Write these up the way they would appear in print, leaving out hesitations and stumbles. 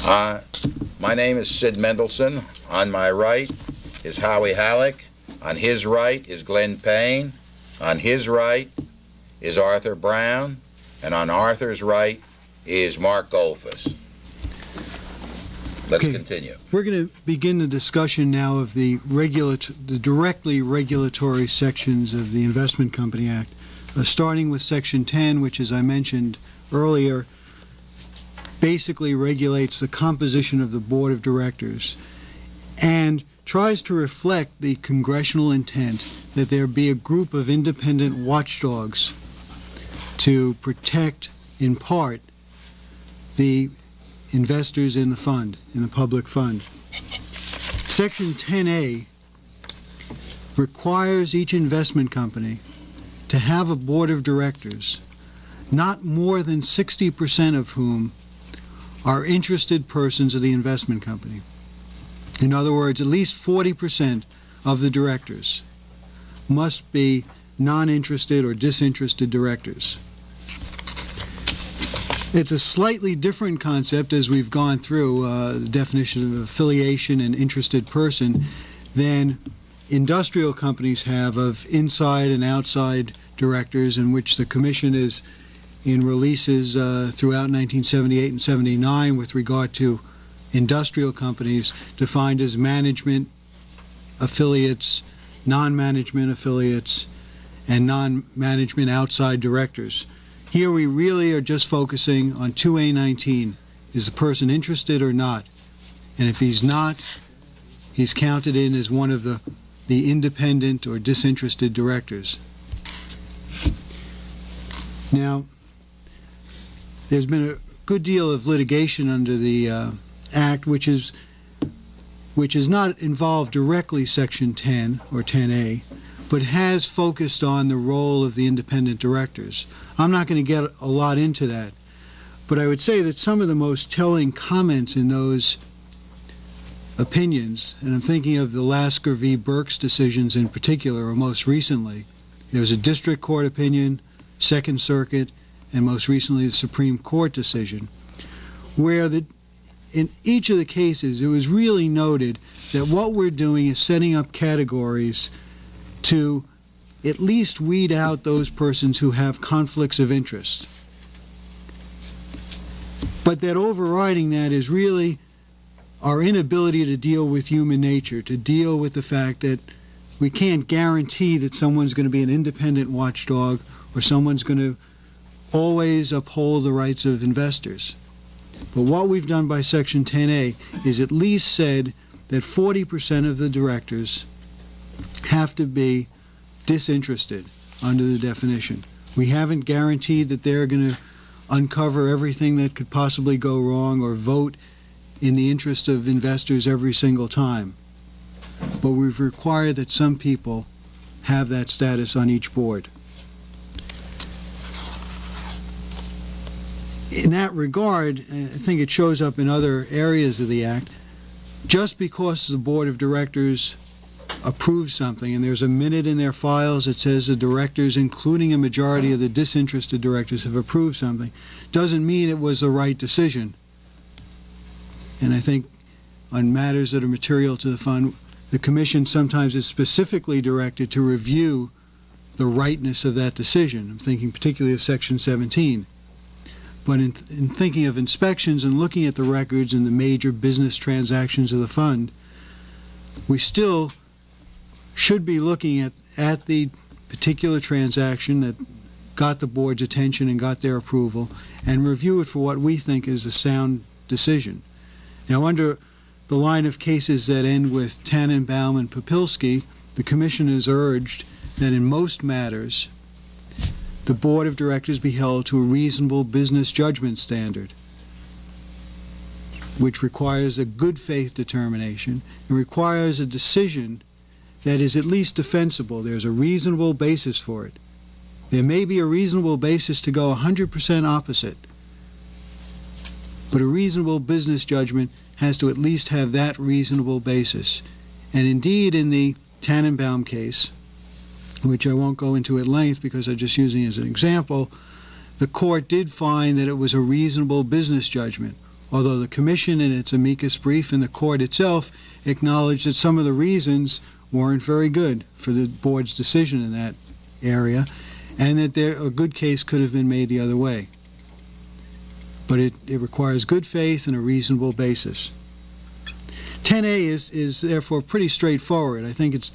My name is Sid Mendelson. On my right is Howie Halleck. On his right is Glenn Payne. On his right is Arthur Brown. And on Arthur's right is Mark Goldfuss. Let's continue. We're going to begin the discussion now of the directly regulatory sections of the Investment Company Act, starting with Section 10, which, as I mentioned earlier, basically regulates the composition of the board of directors and tries to reflect the congressional intent that there be a group of independent watchdogs to protect, in part, the investors in the fund, in the public fund. Section 10A requires each investment company to have a board of directors, not more than 60% of whom are interested persons of the investment company. In other words, at least 40% of the directors must be non-interested or disinterested directors. It's a slightly different concept, as we've gone through the definition of affiliation and interested person, than industrial companies have of inside and outside directors, in which the Commission is in releases throughout 1978 and 79 with regard to industrial companies defined as management affiliates, non-management affiliates, and non-management outside directors. Here we really are just focusing on 2A19. Is the person interested or not? And if he's not, he's counted in as one of the independent or disinterested directors. Now, there's been a good deal of litigation under the Act, which is not involved directly Section 10 or 10A, but has focused on the role of the independent directors. I'm not going to get a lot into that, but I would say that some of the most telling comments in those opinions, and I'm thinking of the Lasker v. Burks decisions in particular, or most recently, there's a district court opinion, Second Circuit, and most recently the Supreme Court decision, where in each of the cases it was really noted that what we're doing is setting up categories to at least weed out those persons who have conflicts of interest. But that overriding that is really our inability to deal with human nature, to deal with the fact that we can't guarantee that someone's going to be an independent watchdog or someone's going to always uphold the rights of investors. But what we've done by Section 10A is at least said that 40% of the directors have to be disinterested under the definition. We haven't guaranteed that they're going to uncover everything that could possibly go wrong or vote in the interest of investors every single time. But we've required that some people have that status on each board. In that regard, I think it shows up in other areas of the Act. Just because the Board of Directors approves something, and there's a minute in their files that says the directors, including a majority of the disinterested directors, have approved something, doesn't mean it was the right decision. And I think on matters that are material to the fund, the Commission sometimes is specifically directed to review the rightness of that decision. I'm thinking particularly of Section 17. But in thinking of inspections and looking at the records and the major business transactions of the fund, we still should be looking at the particular transaction that got the board's attention and got their approval and review it for what we think is a sound decision. Now, under the line of cases that end with Tannenbaum and Popilski, the Commission has urged that in most matters, the Board of Directors be held to a reasonable business judgment standard, which requires a good faith determination and requires a decision that is at least defensible. There's a reasonable basis for it. There may be a reasonable basis to go 100% opposite, but a reasonable business judgment has to at least have that reasonable basis. And indeed, in the Tannenbaum case, which I won't go into at length because I'm just using it as an example, the court did find that it was a reasonable business judgment. although the Commission in its amicus brief and the Court itself acknowledged that some of the reasons weren't very good for the Board's decision in that area, and that a good case could have been made the other way. But it requires good faith and a reasonable basis. 10A is therefore pretty straightforward. I think it's,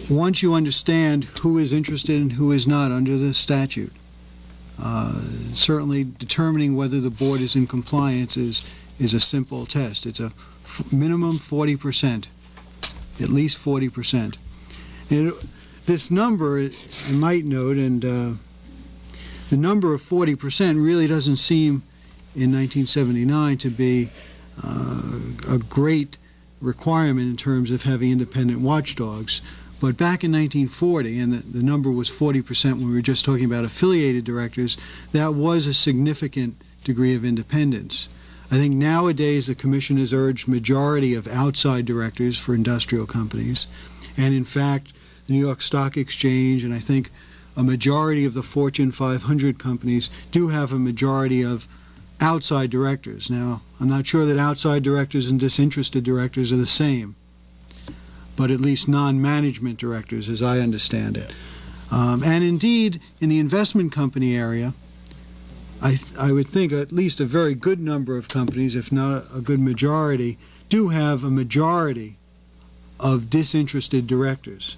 once you understand who is interested and who is not under the statute, certainly determining whether the Board is in compliance is a simple test. It's a minimum 40%, at least 40%. This number, I might note, and the number of 40% really doesn't seem in 1979 to be a great requirement in terms of having independent watchdogs. But back in 1940, and the number was 40% when we were just talking about affiliated directors, that was a significant degree of independence. I think nowadays the Commission has urged majority of outside directors for industrial companies. And in fact, the New York Stock Exchange, and I think a majority of the Fortune 500 companies do have a majority of outside directors. Now, I'm not sure that outside directors and disinterested directors are the same, but at least non-management directors, as I understand it. And indeed, in the investment company area, I would think at least a very good number of companies, if not a good majority, do have a majority of disinterested directors.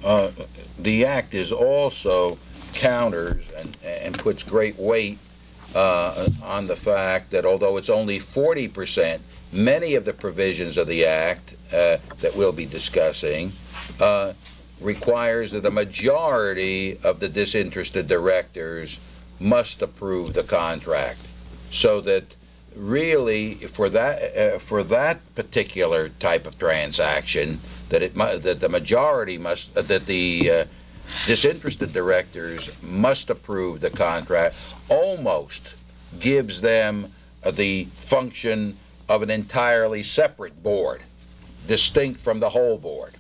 The Act is also counters and puts great weight on the fact that although it's only 40%, many of the provisions of the Act that we'll be discussing requires that a majority of the disinterested directors must approve the contract, so that really for that particular type of transaction, that the majority must, that the disinterested directors must approve the contract, almost gives them the function of an entirely separate board, distinct from the whole board.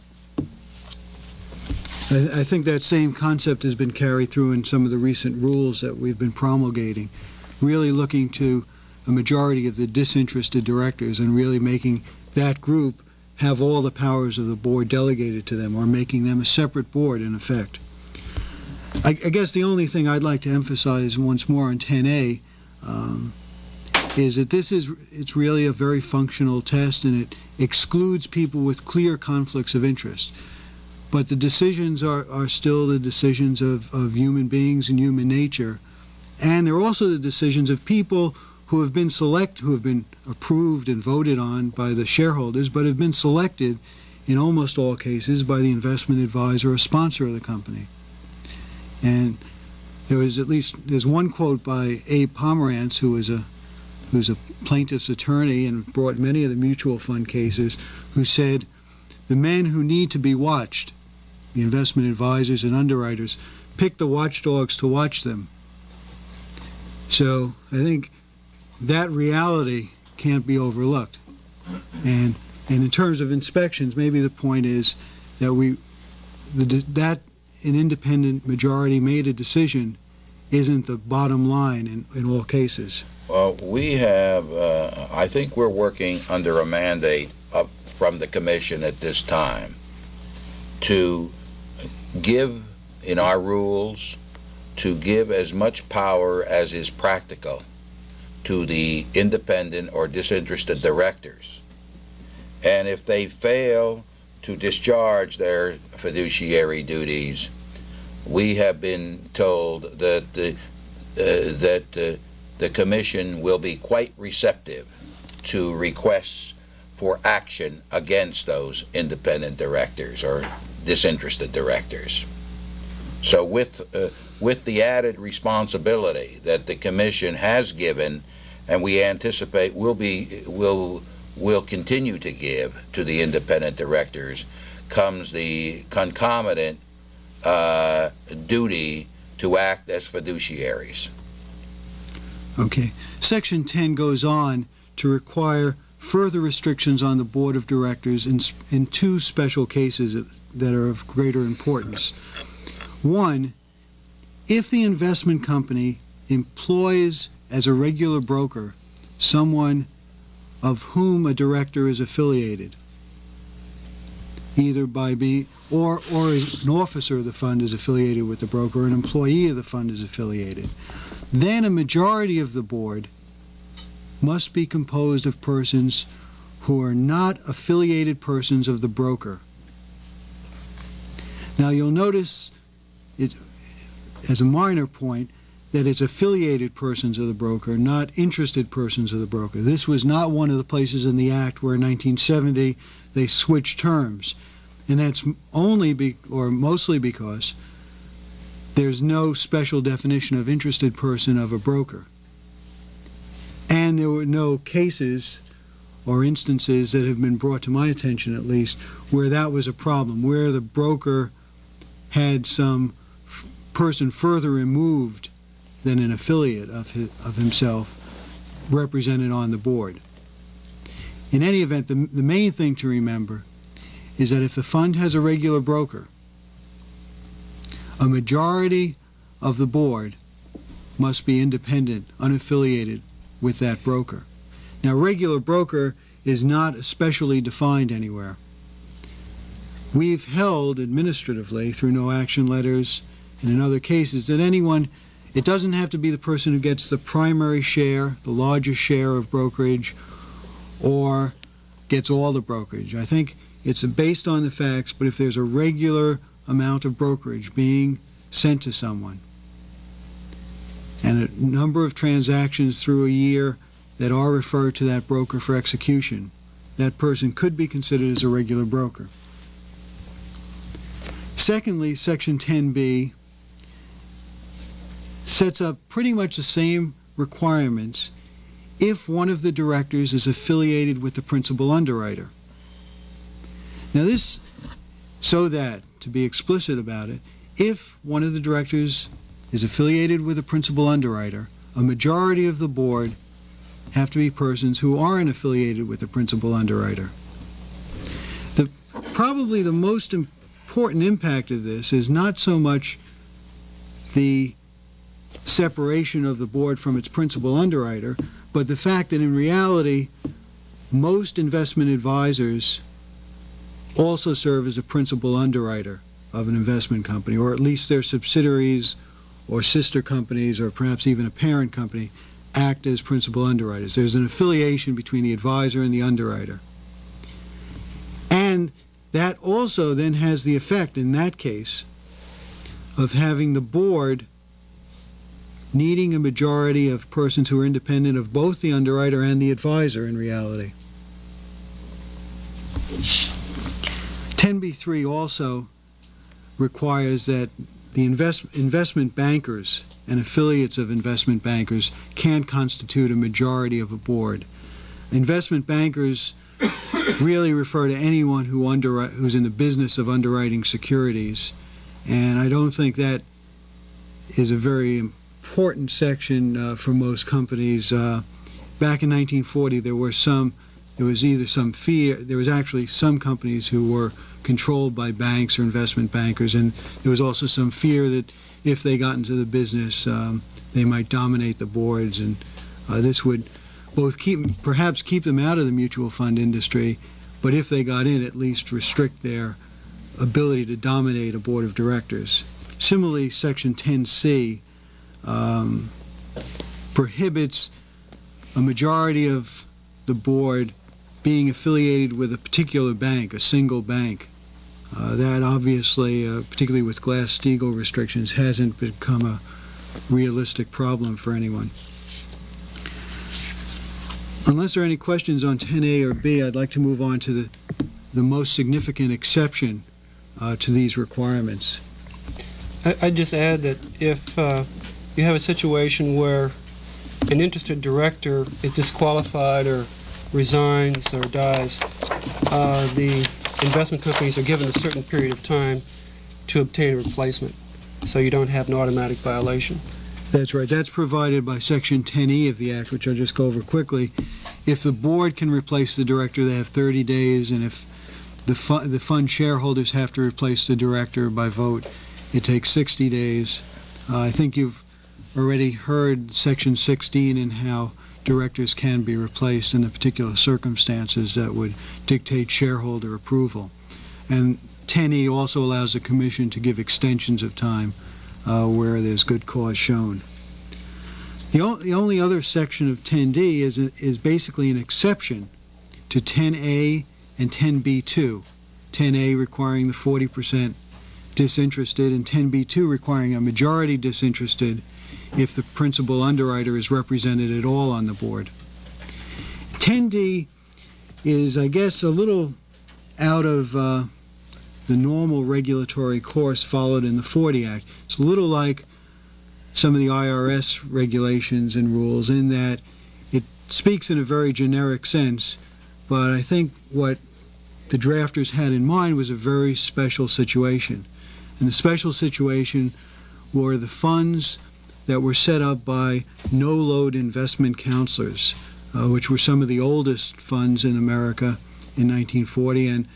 I think that same concept has been carried through in some of the recent rules that we've been promulgating, really looking to a majority of the disinterested directors and really making that group have all the powers of the board delegated to them, or making them a separate board in effect. I guess the only thing I'd like to emphasize once more on 10A is that it's really a very functional test, and it excludes people with clear conflicts of interest. But the decisions are still the decisions of human beings and human nature, and they're also the decisions of people who have been approved and voted on by the shareholders, but have been selected in almost all cases by the investment advisor or sponsor of the company. And there's one quote by Abe Pomerantz, who's a plaintiff's attorney and brought many of the mutual fund cases, who said, "The men who need to be watched, the investment advisors and underwriters, pick the watchdogs to watch them." So I think that reality can't be overlooked. And in terms of inspections, maybe the point is that that an independent majority made a decision isn't the bottom line in all cases. Well, we have, I think we're working under a mandate from the Commission at this time to give, in our rules, to give as much power as is practical to the independent or disinterested directors. And if they fail to discharge their fiduciary duties, we have been told that the Commission will be quite receptive to requests for action against those independent directors or disinterested directors. So with the added responsibility that the Commission has given, and we anticipate will continue to give to the independent directors, comes the concomitant duty to act as fiduciaries. Okay. Section 10 goes on to require further restrictions on the board of directors in two special cases that are of greater importance. One, if the investment company employs as a regular broker someone of whom a director is affiliated, either by being, or an officer of the fund is affiliated with the broker, or an employee of the fund is affiliated, then a majority of the board must be composed of persons who are not affiliated persons of the broker. Now you'll notice, it, as a minor point, that it's affiliated persons of the broker, not interested persons of the broker. This was not one of the places in the Act where in 1970 they switched terms. And that's only or mostly because there's no special definition of interested person of a broker. And there were no cases or instances that have been brought to my attention, at least, where that was a problem, where the broker had some person further removed than an affiliate of himself represented on the board. In any event, the main thing to remember is that if the fund has a regular broker, a majority of the board must be independent, unaffiliated with that broker. Now, regular broker is not especially defined anywhere. We've held administratively through no action letters and in other cases that anyone, it doesn't have to be the person who gets the primary share, the largest share of brokerage, or gets all the brokerage. I think it's based on the facts, but if there's a regular amount of brokerage being sent to someone and a number of transactions through a year that are referred to that broker for execution, that person could be considered as a regular broker. Secondly, Section 10B sets up pretty much the same requirements if one of the directors is affiliated with the principal underwriter. Now this, so that, to be explicit about it, if one of the directors is affiliated with a principal underwriter, a majority of the board have to be persons who aren't affiliated with the principal underwriter. Probably the most important impact of this is not so much the separation of the board from its principal underwriter, but the fact that in reality, most investment advisors also serve as a principal underwriter of an investment company, or at least their subsidiaries or sister companies, or perhaps even a parent company, act as principal underwriters. There's an affiliation between the advisor and the underwriter. And that also then has the effect, in that case, of having the board needing a majority of persons who are independent of both the underwriter and the advisor in reality. 10b-3 also requires that the investment bankers and affiliates of investment bankers can constitute a majority of a board. Investment bankers really refer to anyone who's in the business of underwriting securities, and I don't think that is a very important section for most companies. Back in 1940, there was actually some companies who were controlled by banks or investment bankers, and there was also some fear that if they got into the business, they might dominate the boards, and this would both perhaps keep them out of the mutual fund industry, but if they got in, at least restrict their ability to dominate a board of directors. Similarly, Section 10C prohibits a majority of the board being affiliated with a particular bank, a single bank. That obviously, particularly with Glass-Steagall restrictions, hasn't become a realistic problem for anyone. Unless there are any questions on 10A or B, I'd like to move on to the most significant exception to these requirements. I'd just add that if you have a situation where an interested director is disqualified or resigns or dies, the investment companies are given a certain period of time to obtain a replacement, so you don't have an automatic violation. That's right. That's provided by Section 10E of the Act, which I'll just go over quickly. If the board can replace the director, they have 30 days, and if the fund shareholders have to replace the director by vote, it takes 60 days. I think you've already heard Section 16 and how directors can be replaced in the particular circumstances that would dictate shareholder approval. And 10E also allows the Commission to give extensions of time where there's good cause shown. The only other section of 10D is basically an exception to 10A and 10B2. 10A requiring the 40% disinterested and 10B2 requiring a majority disinterested if the principal underwriter is represented at all on the board. 10D is, I guess, a little out of the normal regulatory course followed in the 40 Act. It's a little like some of the IRS regulations and rules in that it speaks in a very generic sense, but I think what the drafters had in mind was a very special situation. And the special situation were the funds that were set up by no-load investment counselors, which were some of the oldest funds in America in 1940, and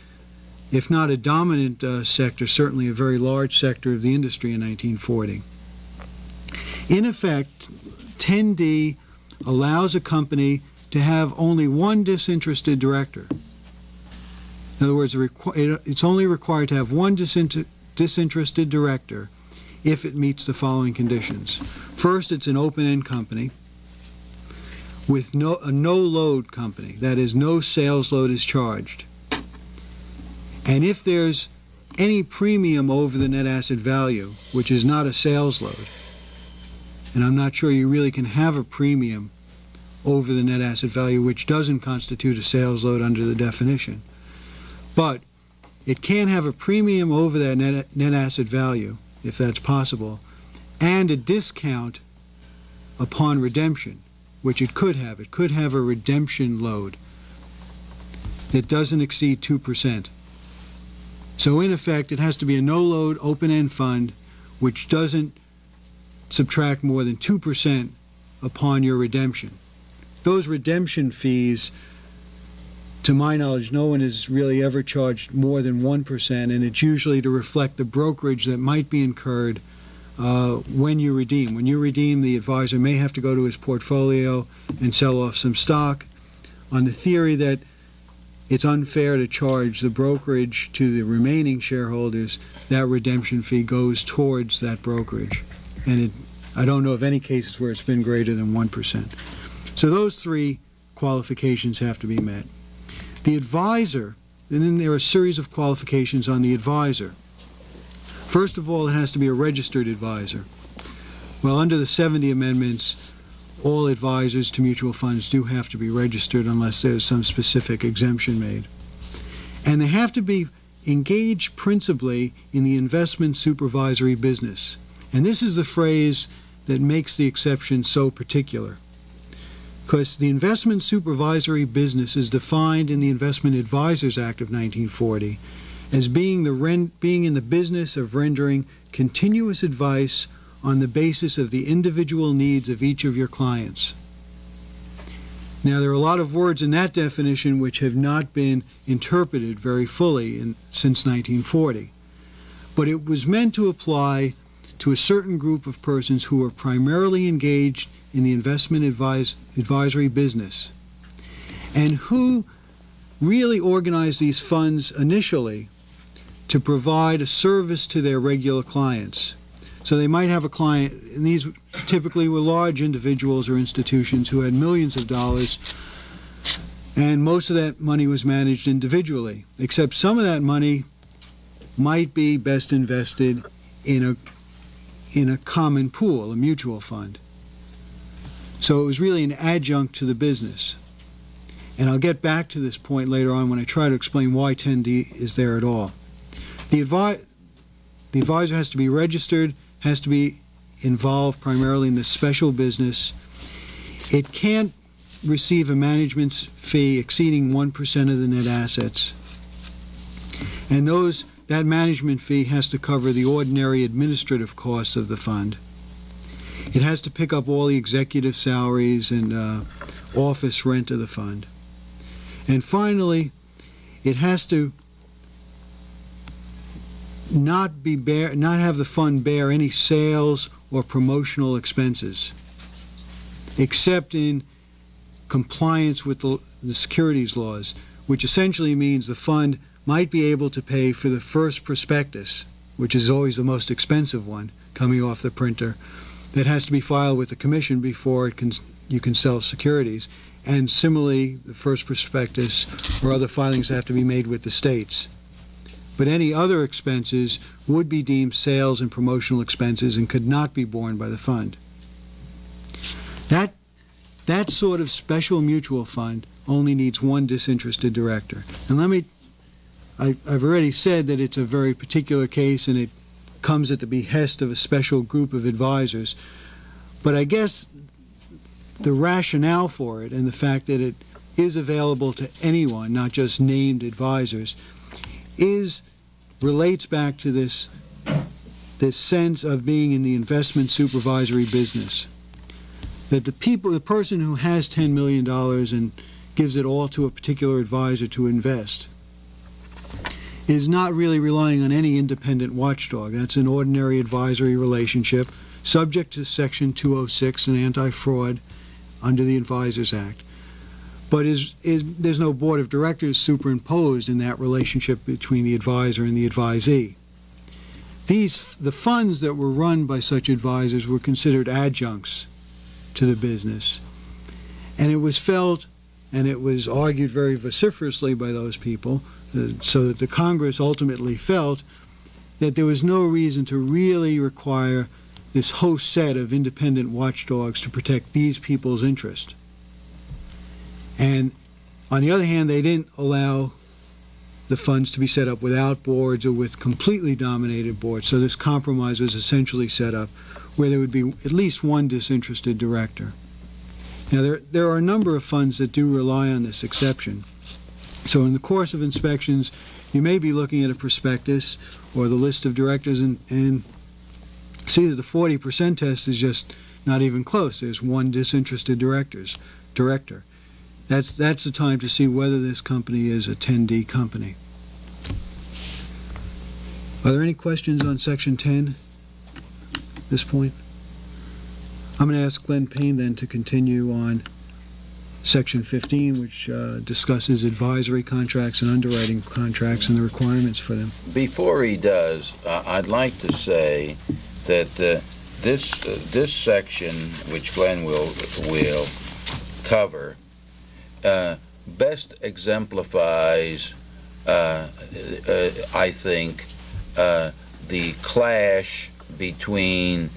if not a dominant sector, certainly a very large sector of the industry in 1940. In effect, 10D allows a company to have only one disinterested director. In other words, it's only required to have one disinterested director if it meets the following conditions. First, it's an open-end company with a no-load company. That is, no sales load is charged. And if there's any premium over the net asset value, which is not a sales load, and I'm not sure you really can have a premium over the net asset value, which doesn't constitute a sales load under the definition, but it can have a premium over that net asset value, if that's possible, and a discount upon redemption, which it could have. It could have a redemption load that doesn't exceed 2%. So in effect, it has to be a no-load, open-end fund which doesn't subtract more than 2% upon your redemption. Those redemption fees, to my knowledge, no one has really ever charged more than 1%, and it's usually to reflect the brokerage that might be incurred when you redeem. When you redeem, the advisor may have to go to his portfolio and sell off some stock on the theory that it's unfair to charge the brokerage to the remaining shareholders. That redemption fee goes towards that brokerage. And I don't know of any cases where it's been greater than 1%. So those three qualifications have to be met. The advisor, and then there are a series of qualifications on the advisor. First of all, it has to be a registered advisor. Well, under the 70 amendments, all advisors to mutual funds do have to be registered unless there's some specific exemption made. And they have to be engaged principally in the investment supervisory business. And this is the phrase that makes the exception so particular, because the investment supervisory business is defined in the Investment Advisors Act of 1940 as being in the business of rendering continuous advice on the basis of the individual needs of each of your clients. Now, there are a lot of words in that definition which have not been interpreted very fully since 1940, but it was meant to apply to a certain group of persons who are primarily engaged in the investment advisory business and who really organize these funds initially to provide a service to their regular clients. So they might have a client, and these typically were large individuals or institutions who had millions of dollars, and most of that money was managed individually, except some of that money might be best invested in a common pool, a mutual fund. So it was really an adjunct to the business. And I'll get back to this point later on when I try to explain why 10D is there at all. The advisor has to be registered, has to be involved primarily in the special business. It can't receive a management fee exceeding 1% of the net assets. And that management fee has to cover the ordinary administrative costs of the fund. It has to pick up all the executive salaries and office rent of the fund. And finally, it has to not have the fund bear any sales or promotional expenses, except in compliance with the securities laws, which essentially means the fund might be able to pay for the first prospectus, which is always the most expensive one coming off the printer, that has to be filed with the commission before you can sell securities. And similarly, the first prospectus or other filings have to be made with the states. But any other expenses would be deemed sales and promotional expenses and could not be borne by the fund. That sort of special mutual fund only needs one disinterested director. And I've already said that it's a very particular case and it comes at the behest of a special group of advisors. But I guess the rationale for it and the fact that it is available to anyone, not just named advisors, relates back to this sense of being in the investment supervisory business. That the person who has $10 million and gives it all to a particular advisor to invest is not really relying on any independent watchdog. That's an ordinary advisory relationship subject to Section 206 and anti-fraud under the Advisors Act. But there's no board of directors superimposed in that relationship between the advisor and the advisee. The funds that were run by such advisors were considered adjuncts to the business. And it was felt, and it was argued very vociferously by those people, so that the Congress ultimately felt that there was no reason to really require this whole set of independent watchdogs to protect these people's interest. And on the other hand, they didn't allow the funds to be set up without boards or with completely dominated boards. So this compromise was essentially set up where there would be at least one disinterested director. Now, there are a number of funds that do rely on this exception. So in the course of inspections, you may be looking at a prospectus or the list of directors and see that the 40% test is just not even close. There's one disinterested director. That's the time to see whether this company is a 10D company. Are there any questions on Section 10 at this point? I'm going to ask Glenn Payne then to continue on Section 15, which discusses advisory contracts and underwriting contracts and the requirements for them. Before he does, I'd like to say that this section, which Glenn will cover, best exemplifies, I think, the clash between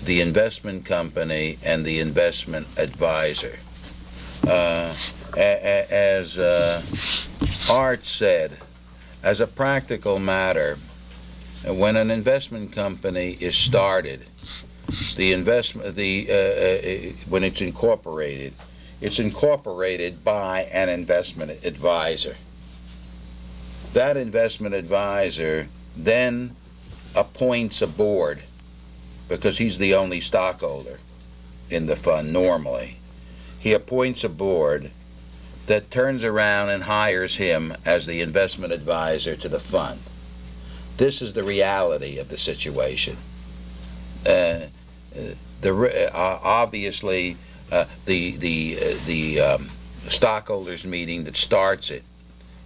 the investment company and the investment advisor. As Art said, as a practical matter, when an investment company is started, when it's incorporated by an investment advisor. That investment advisor then appoints a board, because he's the only stockholder in the fund normally. He appoints a board that turns around and hires him as the investment advisor to the fund. This is the reality of the situation. Obviously, the stockholders meeting that starts it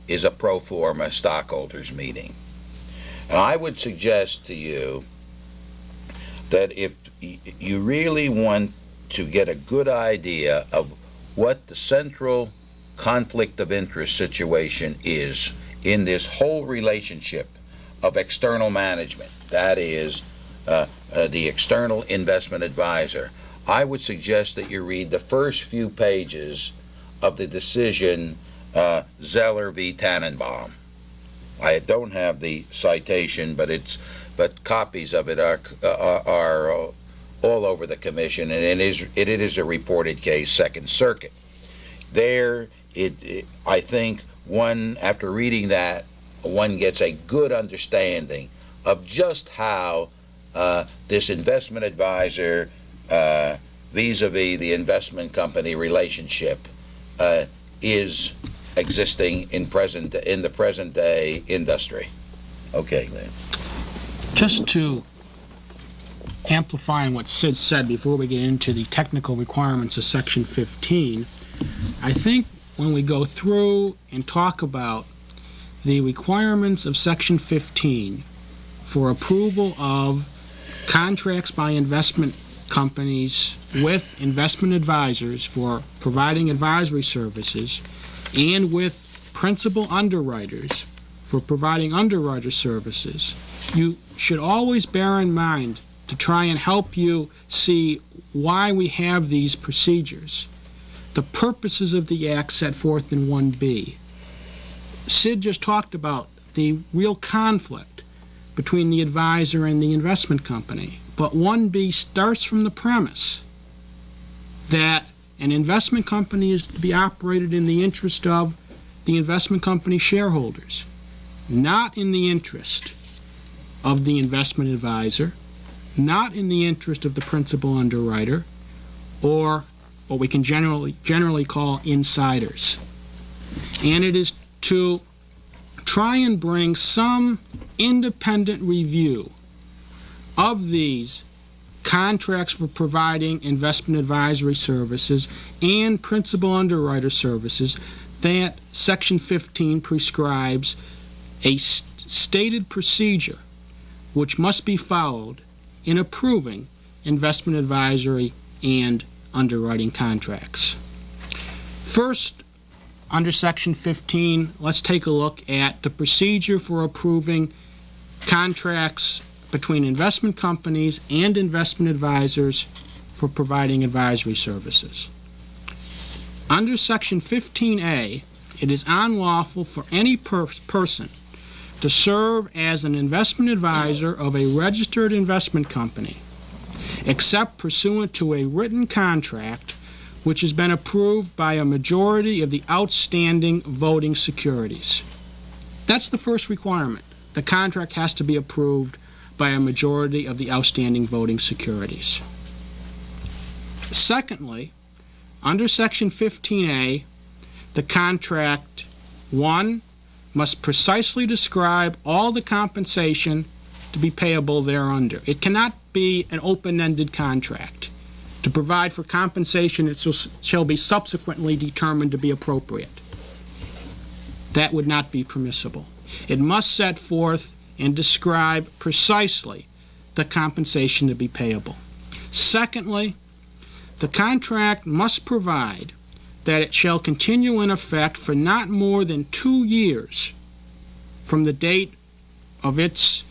is a pro forma stockholders meeting. And I would suggest to you that if you really want to get a good idea of what the central conflict of interest situation is in this whole relationship of external management, that is, the external investment advisor, I would suggest that you read the first few pages of the decision Zeller v. Tannenbaum. I don't have the citation, but copies of it are all over the commission, and it is a reported case, Second Circuit. There, I think after reading that, one gets a good understanding of just how this investment advisor vis-a-vis the investment company relationship is existing in the present day industry. Okay, Lynn. Just to amplifying what Sid said before we get into the technical requirements of Section 15, I think when we go through and talk about the requirements of Section 15 for approval of contracts by investment companies with investment advisors for providing advisory services and with principal underwriters for providing underwriter services, you should always bear in mind to try and help you see why we have these procedures. The purposes of the Act set forth in 1B. Sid just talked about the real conflict between the advisor and the investment company. But 1B starts from the premise that an investment company is to be operated in the interest of the investment company shareholders, not in the interest of the investment advisor, not in the interest of the principal underwriter, or what we can generally call insiders. And it is to try and bring some independent review of these contracts for providing investment advisory services and principal underwriter services that Section 15 prescribes a stated procedure which must be followed in approving investment advisory and underwriting contracts. First, under Section 15, let's take a look at the procedure for approving contracts between investment companies and investment advisors for providing advisory services. Under Section 15A, it is unlawful for any person to serve as an investment advisor of a registered investment company, except pursuant to a written contract which has been approved by a majority of the outstanding voting securities. That's the first requirement. The contract has to be approved by a majority of the outstanding voting securities. Secondly, under Section 15A, the contract, 1, must precisely describe all the compensation to be payable thereunder. It cannot be an open-ended contract to provide for compensation that shall be subsequently determined to be appropriate. That would not be permissible. It must set forth and describe precisely the compensation to be payable. Secondly, the contract must provide that it shall continue in effect for not more than 2 years from the date of its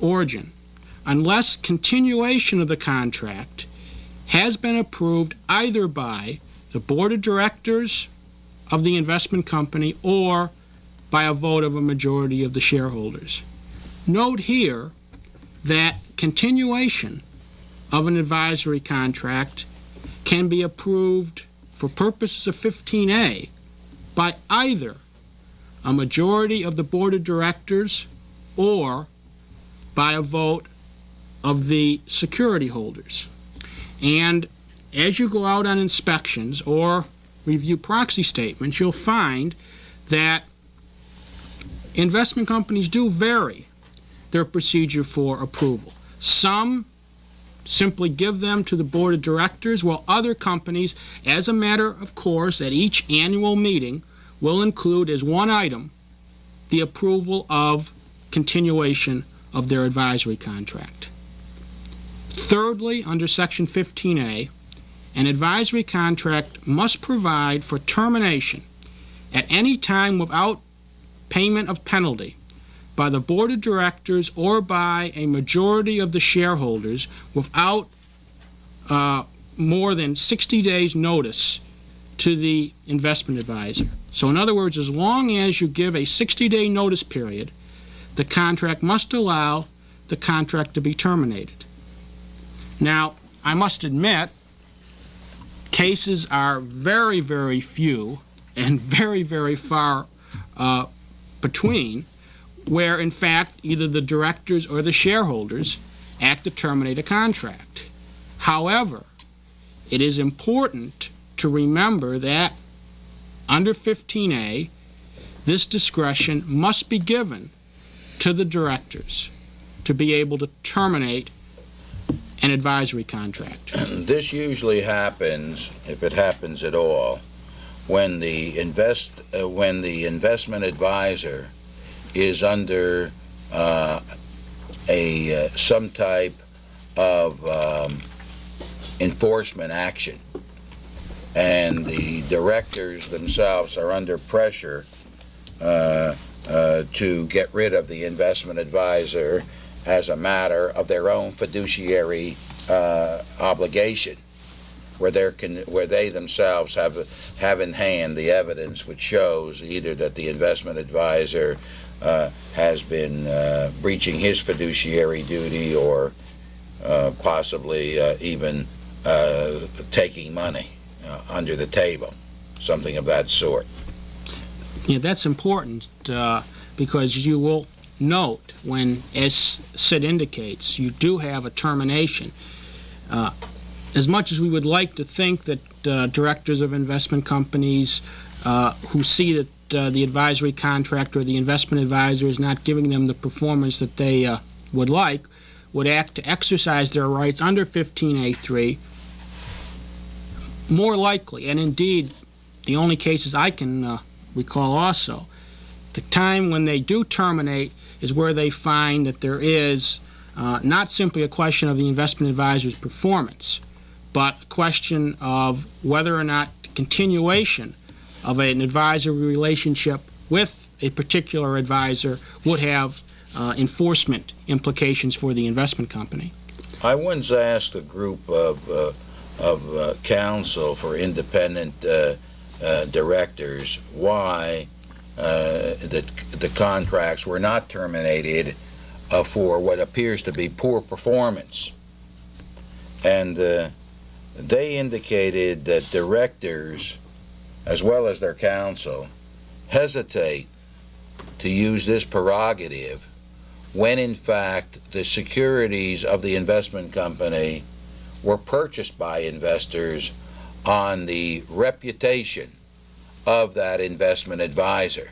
origin, unless continuation of the contract has been approved either by the board of directors of the investment company or by a vote of a majority of the shareholders. Note here that continuation of an advisory contract can be approved for purposes of 15A by either a majority of the board of directors or by a vote of the security holders. And as you go out on inspections or review proxy statements, you'll find that investment companies do vary their procedure for approval. Some simply give them to the board of directors, while other companies, as a matter of course, at each annual meeting, will include as one item the approval of continuation of their advisory contract. Thirdly, under Section 15A, an advisory contract must provide for termination at any time without payment of penalty by the board of directors or by a majority of the shareholders without more than 60 days notice to the investment advisor. So in other words, as long as you give a 60-day notice period, the contract must allow the contract to be terminated. Now, I must admit, cases are very, very few and very, very far between where, in fact, either the directors or the shareholders act to terminate a contract. However, it is important to remember that under 15A, this discretion must be given to the directors to be able to terminate an advisory contract? This usually happens, if it happens at all, when the investment advisor is under some type of enforcement action, and the directors themselves are under pressure to get rid of the investment advisor as a matter of their own fiduciary obligation, where they themselves have in hand the evidence which shows either that the investment advisor has been breaching his fiduciary duty, or possibly even taking money under the table, something of that sort. Yeah, that's important because you will note when, as Sid indicates, you do have a termination. As much as we would like to think that directors of investment companies who see that the advisory contract or the investment advisor is not giving them the performance that they would like, would act to exercise their rights under 15A3, more likely, and indeed the only cases I can recall also, the time when they do terminate is where they find that there is not simply a question of the investment advisor's performance, but a question of whether or not the continuation of an advisory relationship with a particular advisor would have enforcement implications for the investment company. I once asked a group of counsel for independent directors why the contracts were not terminated for what appears to be poor performance. And they indicated that directors, as well as their counsel, hesitate to use this prerogative when in fact the securities of the investment company were purchased by investors on the reputation of that investment advisor.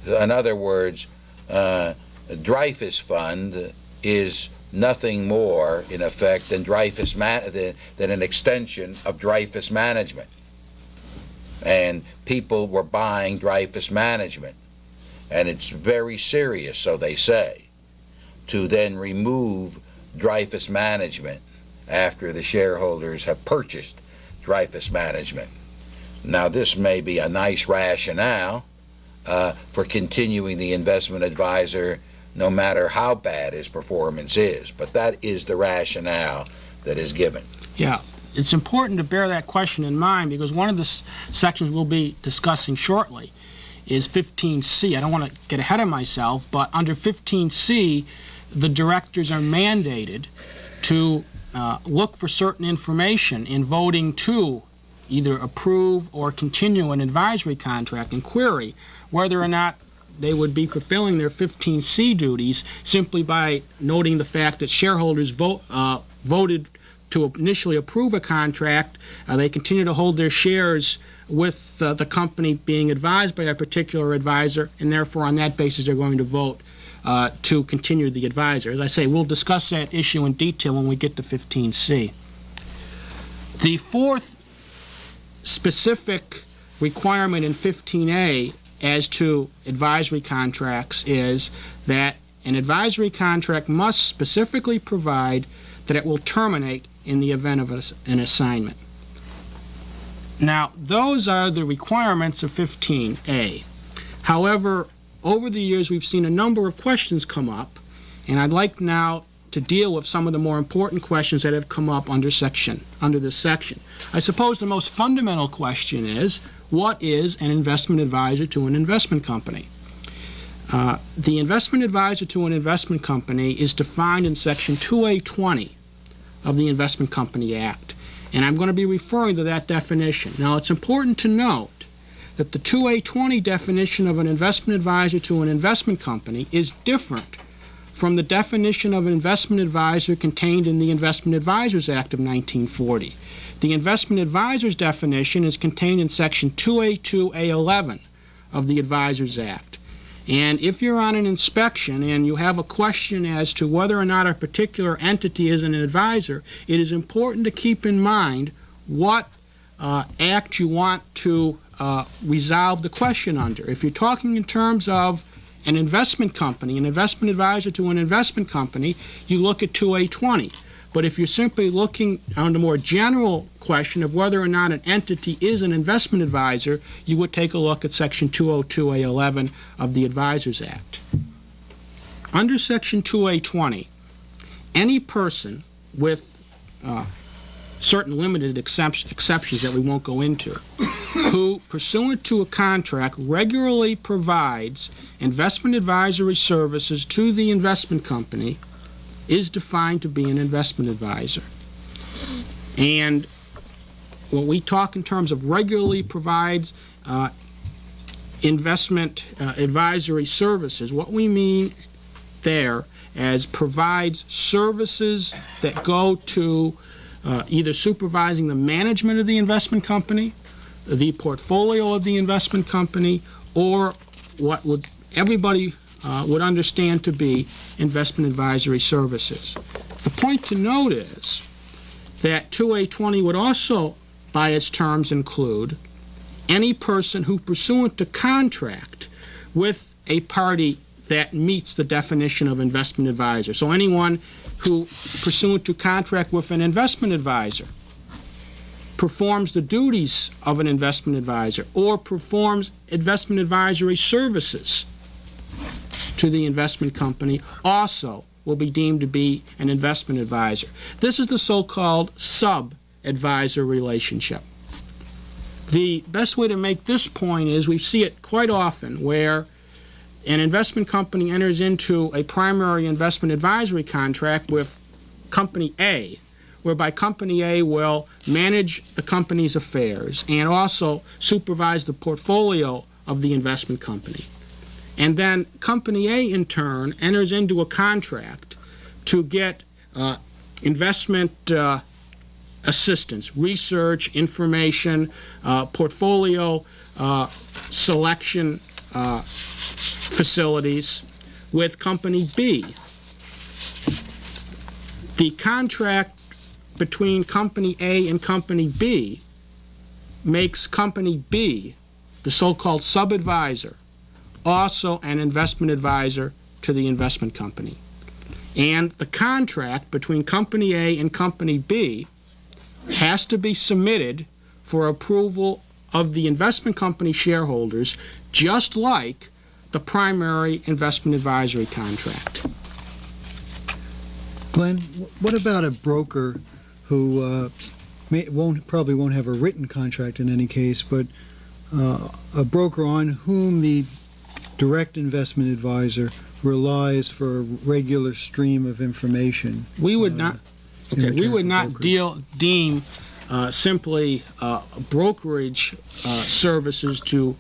In other words, Dreyfus Fund is nothing more, in effect, than than an extension of Dreyfus Management. And people were buying Dreyfus Management. And it's very serious, so they say, to then remove Dreyfus Management after the shareholders have purchased Dreyfus Management. Now, this may be a nice rationale for continuing the investment advisor no matter how bad his performance is, but that is the rationale that is given. Yeah, it's important to bear that question in mind because one of the sections we'll be discussing shortly is 15C. I don't want to get ahead of myself, but under 15C, the directors are mandated to look for certain information in voting to either approve or continue an advisory contract and query whether or not they would be fulfilling their 15C duties simply by noting the fact that shareholders voted to initially approve a contract. They continue to hold their shares with the company being advised by a particular advisor, and therefore on that basis they're going to vote to continue the advisor. As I say, we'll discuss that issue in detail when we get to 15C. The fourth specific requirement in 15A as to advisory contracts is that an advisory contract must specifically provide that it will terminate in the event of an assignment. Now, those are the requirements of 15A. However, over the years we've seen a number of questions come up, and I'd like now to deal with some of the more important questions that have come up under this section. I suppose the most fundamental question is, what is an investment advisor to an investment company? The investment advisor to an investment company is defined in Section 2A20 of the Investment Company Act, and I'm going to be referring to that definition. Now, it's important to note that the 2A20 definition of an investment advisor to an investment company is different from the definition of an investment advisor contained in the Investment Advisors Act of 1940. The investment advisor's definition is contained in Section 2A2A11 of the Advisors Act. And if you're on an inspection and you have a question as to whether or not a particular entity is an advisor, it is important to keep in mind what act you want to resolve the question under. If you're talking in terms of an investment company, an investment advisor to an investment company, you look at 2A20. But if you're simply looking on the more general question of whether or not an entity is an investment advisor, you would take a look at Section 202A11 of the Advisors Act. Under Section 2A20, any person with certain limited exceptions that we won't go into, who, pursuant to a contract, regularly provides investment advisory services to the investment company is defined to be an investment advisor. And when we talk in terms of regularly provides investment advisory services, what we mean there as provides services that go to either supervising the management of the investment company, the portfolio of the investment company, or what would everybody would understand to be investment advisory services. The point to note is that 2A20 would also, by its terms, include any person who, pursuant to contract with a party that meets the definition of investment advisor. So anyone who, pursuant to contract with an investment advisor, performs the duties of an investment advisor or performs investment advisory services to the investment company also will be deemed to be an investment advisor. This is the so-called SubAdvisor relationship. The best way to make this point is we see it quite often where an investment company enters into a primary investment advisory contract with Company A, whereby Company A will manage the company's affairs and also supervise the portfolio of the investment company. And then Company A, in turn, enters into a contract to get investment assistance, research, information, portfolio selection facilities with Company B. The contract between Company A and Company B makes Company B, the so-called sub-advisor, also an investment advisor to the investment company. And the contract between Company A and Company B has to be submitted for approval of the investment company shareholders, just like the primary investment advisory contract. Glenn, what about a broker who probably won't have a written contract in any case, but a broker on whom the direct investment advisor relies for a regular stream of information? We would not. Okay, we would not deem simply brokerage services to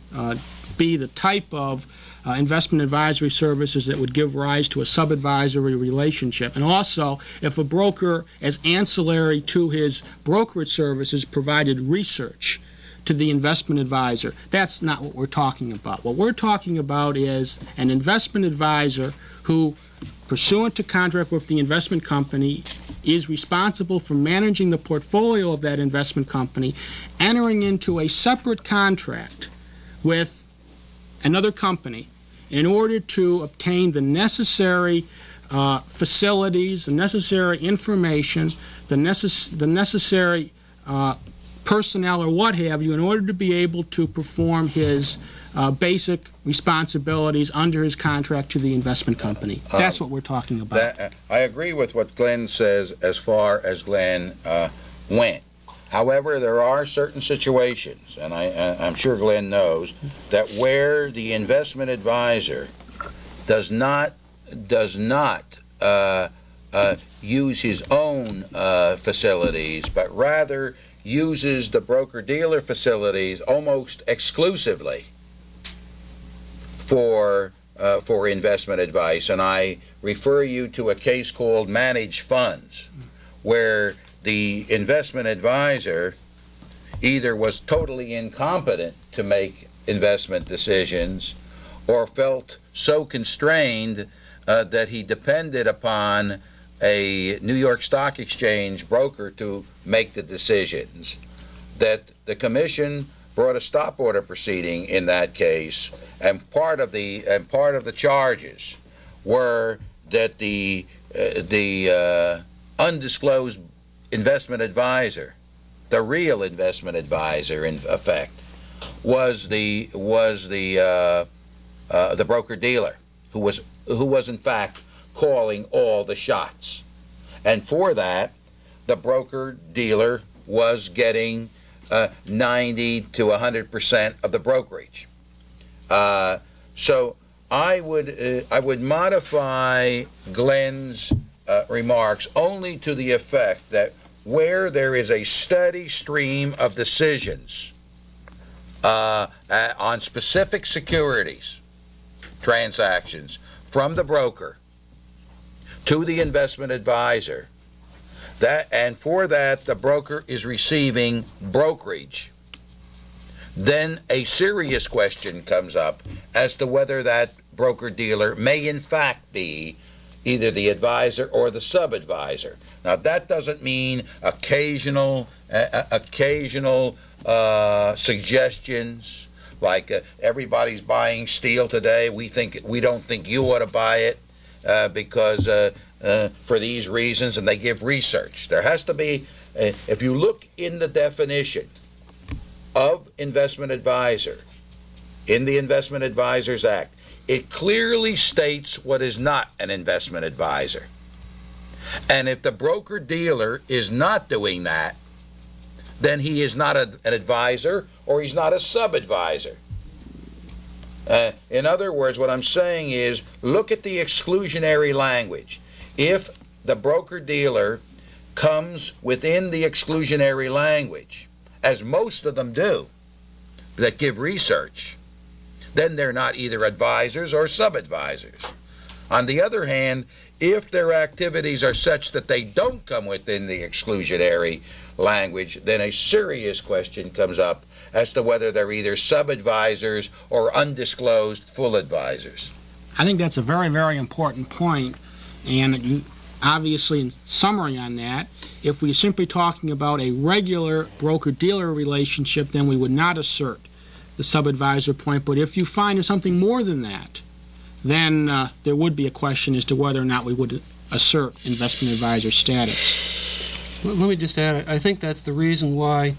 be the type of investment advisory services that would give rise to a sub-advisory relationship. And also, if a broker, as ancillary to his brokerage services, provided research to the investment advisor, that's not what we're talking about. What we're talking about is an investment advisor who, pursuant to contract with the investment company, is responsible for managing the portfolio of that investment company, entering into a separate contract with another company in order to obtain the necessary facilities, the necessary information, the necessary personnel or what have you, in order to be able to perform his basic responsibilities under his contract to the investment company. That's what we're talking about. I agree with what Glenn says as far as Glenn went. However, there are certain situations, and I'm sure Glenn knows, that where the investment advisor does not use his own facilities, but rather uses the broker-dealer facilities almost exclusively for investment advice. And I refer you to a case called managed funds, where the investment advisor either was totally incompetent to make investment decisions or felt so constrained that he depended upon a New York Stock Exchange broker to make the decisions, that the commission brought a stop order proceeding in that case, and part of the charges were that the undisclosed investment advisor, the real investment advisor in effect, was the broker dealer who was in fact calling all the shots, and for that the broker dealer was getting 90 to 100% of the brokerage. So I would modify Glenn's remarks only to the effect that where there is a steady stream of decisions on specific securities transactions from the broker to the investment advisor, and for that the broker is receiving brokerage, then a serious question comes up as to whether that broker-dealer may in fact be either the advisor or the sub-advisor. Now, that doesn't mean occasional suggestions like everybody's buying steel today. We don't think you ought to buy it because for these reasons, and they give research. There has to be, if you look in the definition of investment advisor in the Investment Advisors Act, it clearly states what is not an investment advisor. And if the broker-dealer is not doing that, then he is not an advisor or he's not a sub-advisor. In other words, what I'm saying is, look at the exclusionary language. If the broker-dealer comes within the exclusionary language, as most of them do, that give research, then they're not either advisors or sub-advisors. On the other hand, if their activities are such that they don't come within the exclusionary language, then a serious question comes up as to whether they're either sub-advisors or undisclosed full advisors. I think that's a very, very important point, and you obviously, in summary on that, if we're simply talking about a regular broker-dealer relationship, then we would not assert the sub-advisor point. But if you find there's something more than that, then there would be a question as to whether or not we would assert investment advisor status. Let me just add, I think that's the reason why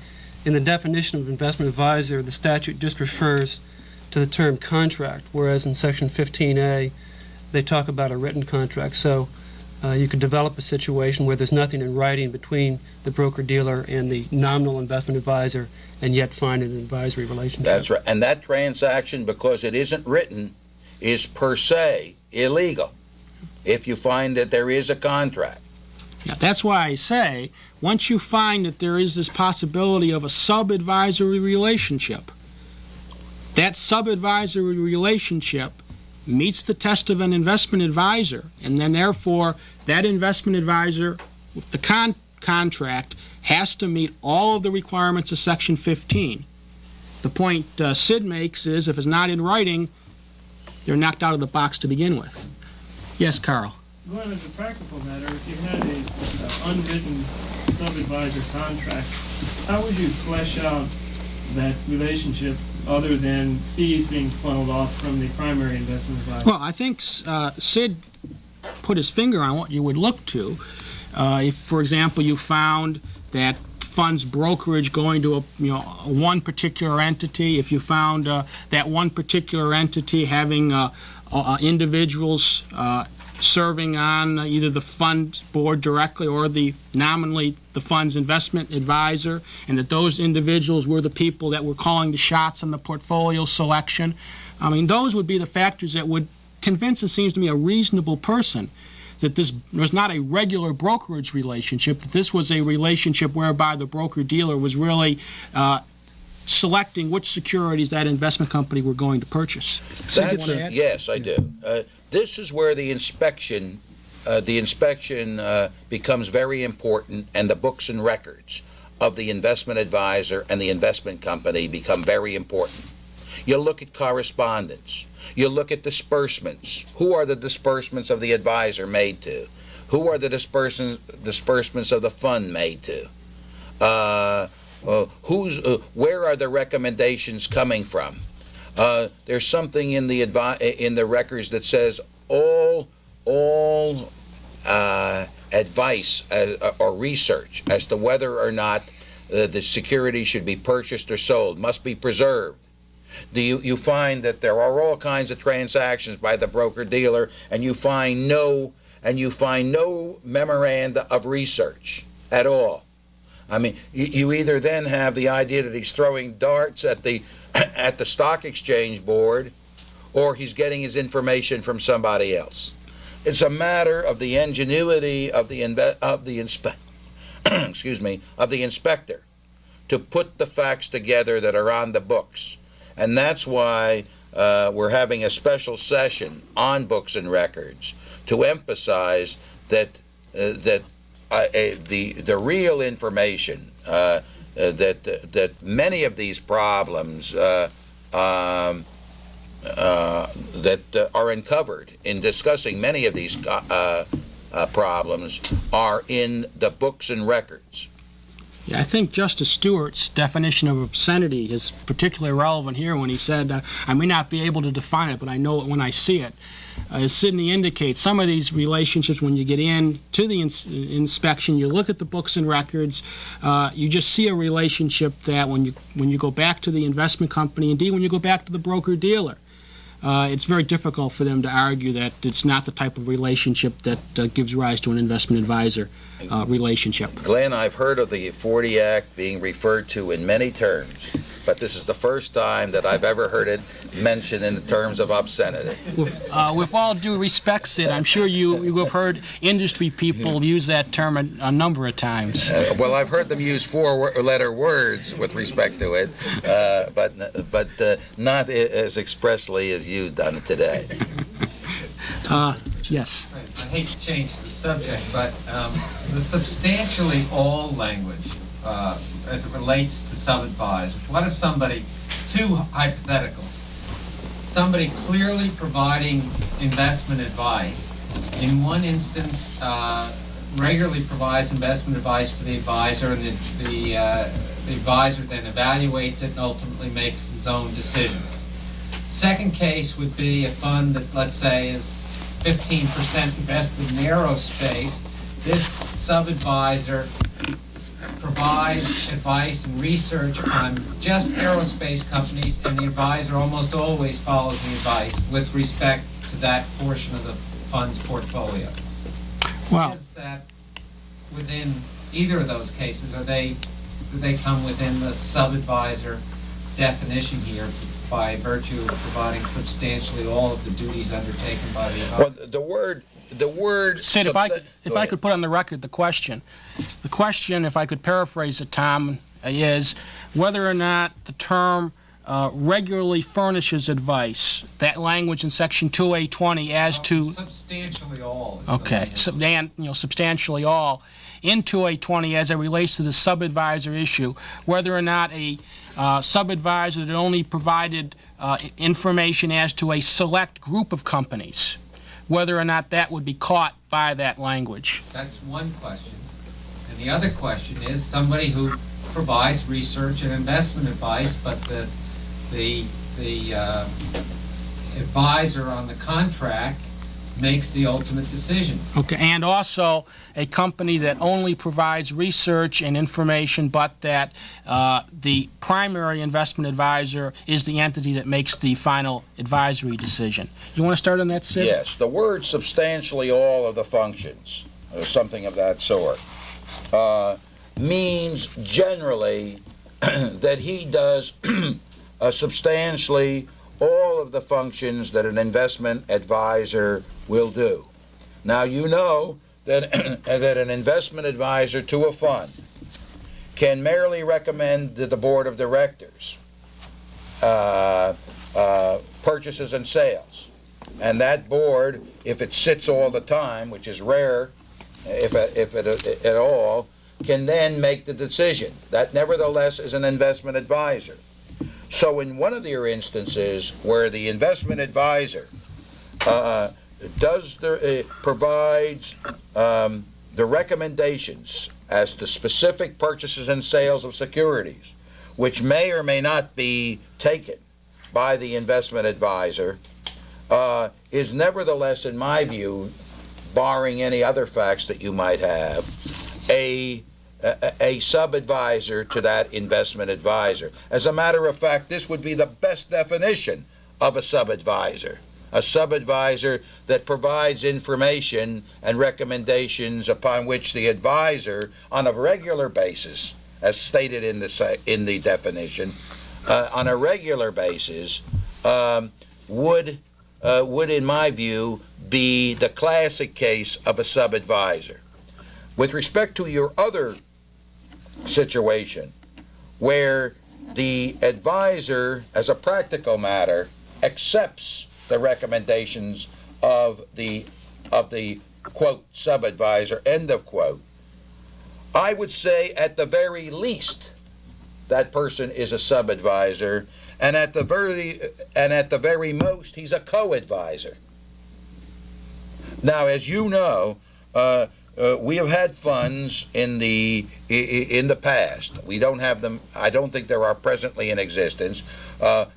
in the definition of investment advisor, the statute just refers to the term contract, whereas in Section 15A, they talk about a written contract. So you could develop a situation where there's nothing in writing between the broker-dealer and the nominal investment advisor and yet find an advisory relationship. That's right. And that transaction, because it isn't written, is per se illegal if you find that there is a contract. Yeah, that's why I say, once you find that there is this possibility of a sub-advisory relationship, that sub-advisory relationship meets the test of an investment advisor, and then therefore that investment advisor with the contract has to meet all of the requirements of Section 15. The point Sid makes is if it's not in writing, they're knocked out of the box to begin with. Yes, Carl? Glenn, as a practical matter, if you had an unwritten sub-advisor contract, how would you flesh out that relationship other than fees being funneled off from the primary investment advisor? Well, I think Sid put his finger on what you would look to. If, for example, you found that funds brokerage going to one particular entity, if you found that one particular entity having individuals serving on either the fund board directly or nominally the fund's investment advisor, and that those individuals were the people that were calling the shots on the portfolio selection. I mean, those would be the factors that would convince, it seems to me, a reasonable person that this was not a regular brokerage relationship, that this was a relationship whereby the broker-dealer was really selecting which securities that investment company were going to purchase. Yes, I do. This is where the inspection becomes very important, and the books and records of the investment advisor and the investment company become very important. You look at correspondence. You look at disbursements. Who are the disbursements of the advisor made to? Who are the disbursements of the fund made to? Where are the recommendations coming from? There's something in the records that says all advice or research as to whether or not the security should be purchased or sold must be preserved. You find that there are all kinds of transactions by the broker-dealer, and you find no memoranda of research at all. I mean, you either then have the idea that he's throwing darts at the stock exchange board, or he's getting his information from somebody else. It's a matter of the ingenuity of the inspector to put the facts together that are on the books. And that's why we're having a special session on books and records to emphasize that the real information that many of these problems that are uncovered in discussing many of these problems are in the books and records. Yeah, I think Justice Stewart's definition of obscenity is particularly relevant here when he said, I may not be able to define it, but I know it when I see it. As Sidney indicates, some of these relationships, when you get into the inspection, you look at the books and records, you just see a relationship that when you go back to the investment company, indeed when you go back to the broker-dealer, it's very difficult for them to argue that it's not the type of relationship that gives rise to an investment advisor relationship. Glenn, I've heard of the 40 Act being referred to in many terms, but this is the first time that I've ever heard it mentioned in terms of obscenity. With all due respect, Sid, I'm sure you have heard industry people use that term a number of times. Well, I've heard them use four-letter words with respect to it, but not as expressly as used on it today. Yes. I hate to change the subject, but the substantially all language as it relates to sub-advisors. What if two hypotheticals, somebody clearly providing investment advice, in one instance regularly provides investment advice to the advisor, and the advisor then evaluates it and ultimately makes his own decisions. Second case would be a fund that, let's say, is 15% invested in aerospace. This sub-advisor provides advice and research on just aerospace companies, and the advisor almost always follows the advice with respect to that portion of the fund's portfolio. Wow. Is that within either of those cases? Do they come within the sub-advisor definition here by virtue of providing substantially all of the duties undertaken by the advisor? Well, the word. Sid, if I could put on the record the question, if I could paraphrase it, Tom, is whether or not the term regularly furnishes advice. That language in Section 2A20 as to substantially all. Okay, substantially all in 2A20 as it relates to the sub-advisor issue, whether or not a sub-advisor that only provided information as to a select group of companies, whether or not that would be caught by that language. That's one question. And the other question is somebody who provides research and investment advice, but the advisor on the contract makes the ultimate decision. Okay, and also a company that only provides research and information, but that the primary investment advisor is the entity that makes the final advisory decision. You want to start on that, Sid? Yes, the word substantially all of the functions, or something of that sort, means generally that he does substantially all of the functions that an investment advisor will do. Now, you know that an investment advisor to a fund can merely recommend to the board of directors purchases and sales. And that board, if it sits all the time, which is rare, if it at all, can then make the decision. That nevertheless is an investment advisor. So in one of your instances where the investment advisor provides the recommendations as to specific purchases and sales of securities, which may or may not be taken by the investment advisor, is nevertheless, in my view, barring any other facts that you might have, a sub-advisor to that investment advisor. As a matter of fact, this would be the best definition of a sub-advisor. A sub-advisor that provides information and recommendations upon which the advisor, on a regular basis, as stated in the definition, on a regular basis, would, in my view, be the classic case of a sub-advisor. With respect to your other situation, where the advisor, as a practical matter, accepts the recommendations of the quote sub-advisor, end of quote, I would say at the very least that person is a sub-advisor, and at the very most he's a co-advisor. Now, as you know, we have had funds in the past. We don't have them. I don't think there are presently in existence.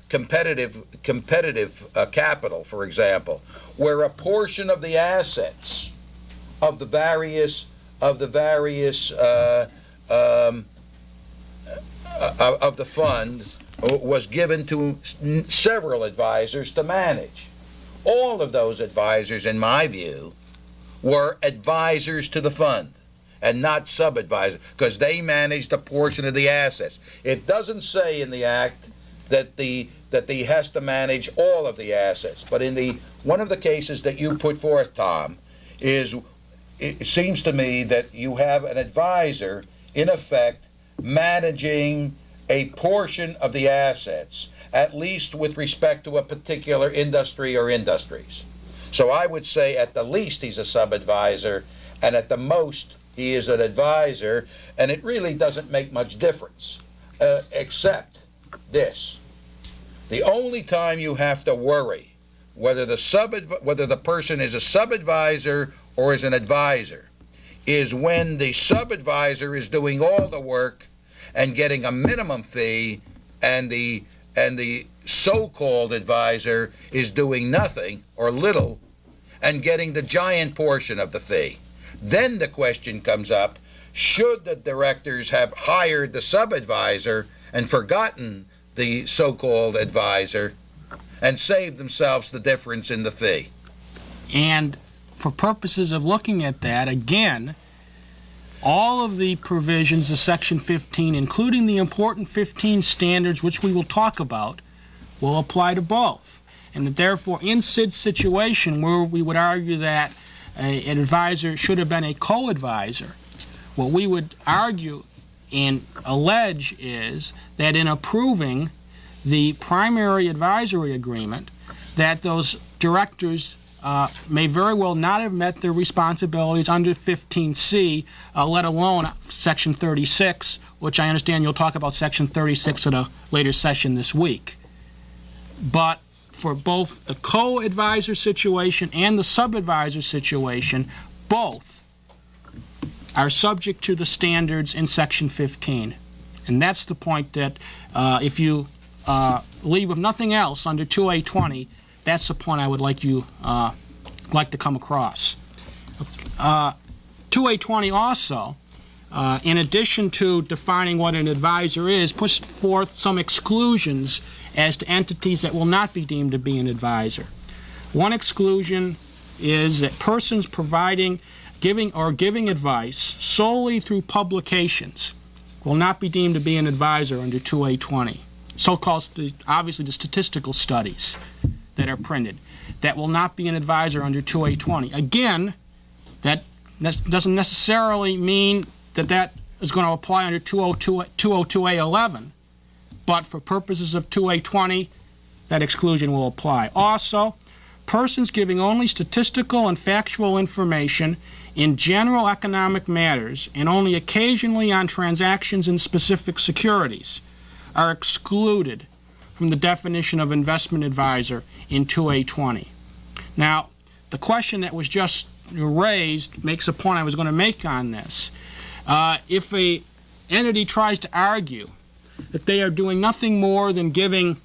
Competitive capital, for example, where a portion of the assets of the various of the fund was given to several advisors to manage. All of those advisors, in my view, were advisors to the fund and not sub-advisors, because they managed a portion of the assets. It doesn't say in the Act that he has to manage all of the assets, but in one of the cases that you put forth, Tom, it seems to me that you have an advisor, in effect, managing a portion of the assets, at least with respect to a particular industry or industries. So I would say at the least he's a sub-advisor, and at the most he is an advisor, and it really doesn't make much difference, except this. The only time you have to worry whether the person is a sub-advisor or is an advisor is when the sub-advisor is doing all the work and getting a minimum fee, and the so-called advisor is doing nothing or little and getting the giant portion of the fee. Then the question comes up, should the directors have hired the sub-advisor and forgotten the so-called advisor and saved themselves the difference in the fee? And for purposes of looking at that, again, all of the provisions of Section 15, including the important 15 standards, which we will talk about, will apply to both. And that therefore, in Sid's situation, where we would argue that an advisor should have been a co-advisor, what we would argue and allege is that in approving the primary advisory agreement, that those directors may very well not have met their responsibilities under 15C, let alone Section 36, which I understand you'll talk about Section 36 at a later session this week. But for both the co-advisor situation and the sub-advisor situation, both are subject to the standards in Section 15. And that's the point that if you leave with nothing else under 2A20, that's the point I would like to come across. 2A20 also, in addition to defining what an advisor is, puts forth some exclusions as to entities that will not be deemed to be an advisor. One exclusion is that persons giving advice solely through publications will not be deemed to be an advisor under 2A20. So-called, obviously, the statistical studies that are printed, that will not be an advisor under 2A20. Again, that doesn't necessarily mean that is going to apply under 202A11, but for purposes of 2A20, that exclusion will apply. Also, persons giving only statistical and factual information in general economic matters and only occasionally on transactions in specific securities are excluded from the definition of investment advisor in 2A20. Now, the question that was just raised makes a point I was going to make on this. If a entity tries to argue that they are doing nothing more than giving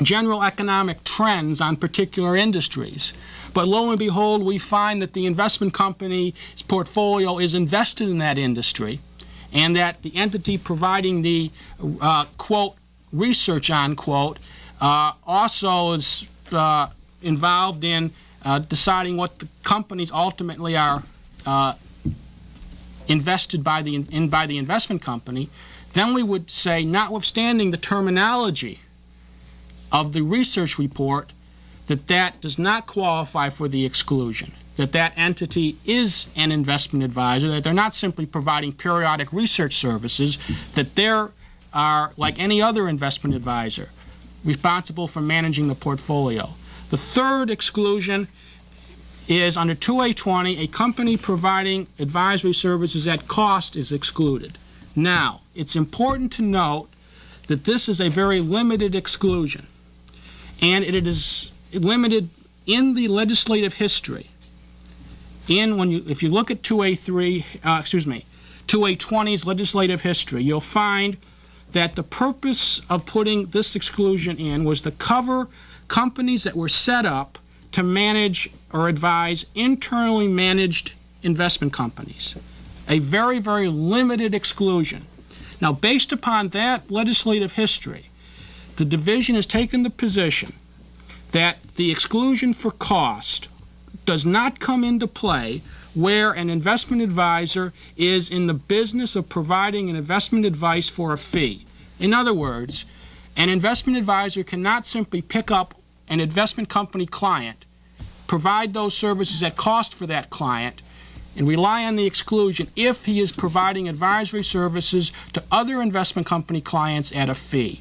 general economic trends on particular industries, but lo and behold, we find that the investment company's portfolio is invested in that industry, and that the entity providing the, quote, research, unquote, also is involved in deciding what the companies ultimately are invested by the investment company, then we would say, notwithstanding the terminology of the research report, that does not qualify for the exclusion, that entity is an investment advisor, that they're not simply providing periodic research services, that they are, like any other investment advisor, responsible for managing the portfolio. The third exclusion is under 2A20, a company providing advisory services at cost is excluded. Now, it's important to note that this is a very limited exclusion, and it is limited in the legislative history. If you look at 2A20's legislative history, you'll find that the purpose of putting this exclusion in was to cover companies that were set up to manage or advise internally managed investment companies. A very, very limited exclusion. Now, based upon that legislative history, the division has taken the position that the exclusion for cost does not come into play where an investment advisor is in the business of providing an investment advice for a fee. In other words, an investment advisor cannot simply pick up an investment company client, provide those services at cost for that client, and rely on the exclusion if he is providing advisory services to other investment company clients at a fee.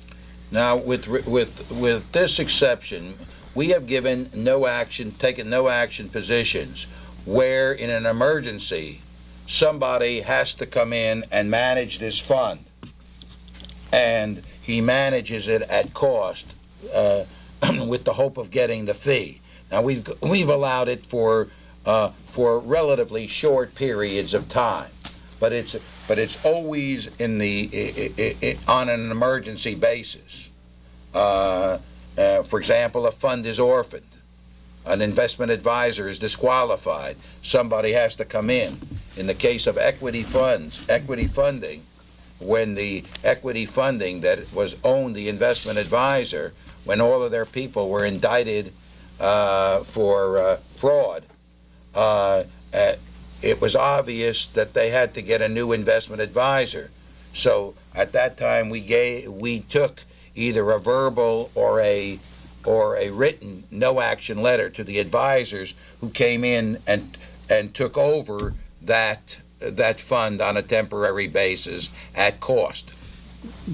Now, with this exception, we have taken no action positions where in an emergency somebody has to come in and manage this fund, and he manages it at cost with the hope of getting the fee. Now, we've allowed it for relatively short periods of time, but it's always on an emergency basis. For example, a fund is orphaned, an investment advisor is disqualified, somebody has to come in. In the case of equity funding, when the equity funding that was owned the investment advisor, when all of their people were indicted for fraud, it was obvious that they had to get a new investment advisor. So at that time, we took either a verbal or a written no action letter to the advisors who came in and took over that fund on a temporary basis at cost.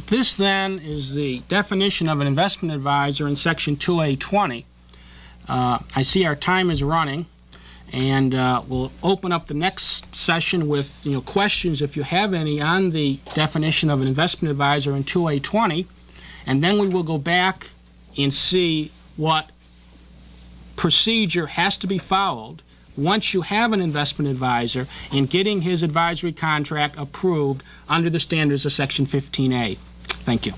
This then is the definition of an investment advisor in Section 2A20. I see our time is running, and we'll open up the next session with questions, if you have any, on the definition of an investment advisor in 2A20, and then we will go back and see what procedure has to be followed once you have an investment advisor in getting his advisory contract approved under the standards of Section 15A. Thank you.